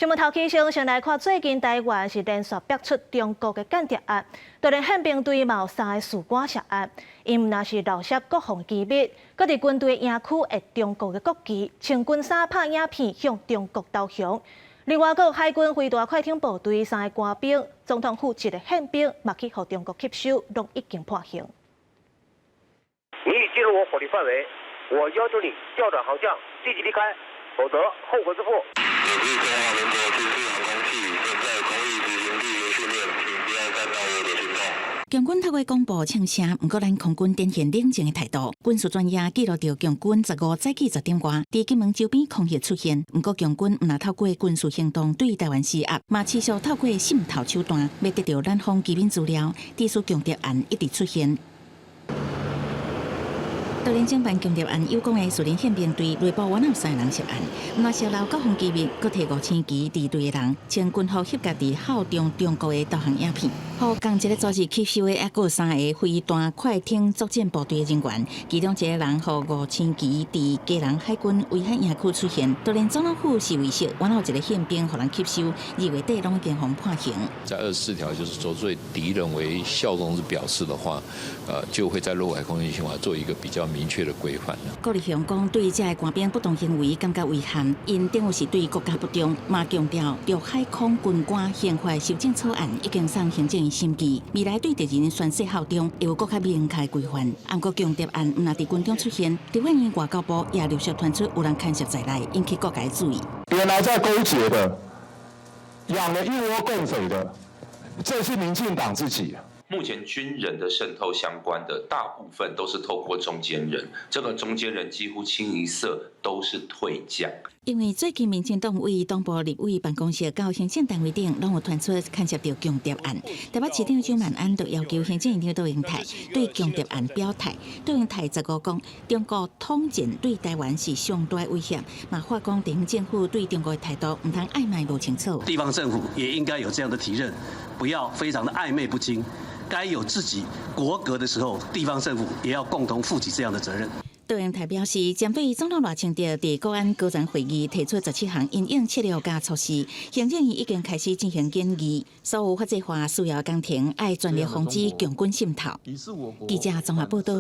新闻头起先来看，最近台湾是连续爆出中国的间谍案，就连宪兵队嘛有3个士官涉案，因毋若是盗窃国防机密，搁伫军队营区的中国的国旗，穿军衫拍影片向中国投降。另外，搁海军飞大快艇部队3个官兵、总统府1个宪兵，嘛去互中国吸收，拢已经判刑。你已进入我火力范围，我要求你调转航向，立即离开，否则后果自负。我是中华民国军事航空器，正在空域执行地形训练，请不要干扰我的行动。强军透过广播呛声，不过咱空军展现冷静的态度。军事专家记录到强军15早起10点外，伫金门周边空隙出现。不过强军毋若透过军事行动对台湾施压，嘛持续透过渗透手段，要得到咱方机密资料。第数强谍案一直出现。桃园警办强谍案有功的树林宪兵队内部原有3个人涉案，若泄露国防机密，搁提5000支敌对的人，穿军服翕家己效忠中国的导航影片。互同一个组织吸收的还有3个飞弹快艇作战部队的人员，其中1个人互5000支伫嘉南海军威海营区出现。桃园总统府是为实原有1个宪兵互人吸收，2月底拢已经互判刑。在24条就是说，对敌人为效忠之表示的话，就会在陆海空运行法做一个比较明确的规范。国立雄讲对这个官兵不当行为感觉遗憾，因定位是对国家不忠，嘛强调陆海空军官宪法修正草案已经送行政院审议，未来对敌人宣誓效忠会有更加明确的规范。不过强谍案毋若伫军中出现，台湾因外交部也陆续传出有人牵涉在内，引起各界注意。原来在勾结的，养了一窝共匪的，这是民进党自己。目前军人的渗透相关的大部分都是透过中间人，这个中间人几乎清一色都是退将。因为最近民进党为党部立委办公室到行政单位等，拢有传出牵涉到强谍案。台北市长蒋万安就要求行政院长杜荣泰对强谍案表态。杜荣泰15讲，中国统战对台湾是上大威胁，嘛话讲地方政府对中国的态度唔通暧昧不清楚。地方政府也应该有这样的体认，不要非常的暧昧不清。该有自己国格的时候，地方政府也要共同负起这样的责任。杜荣泰表示，针对总统赖清德伫国安高层会议提出17项因应策略加措施，行政院已经开始进行建议，所有法制化需要工程，爱全力防止强军渗透。记者综合报道。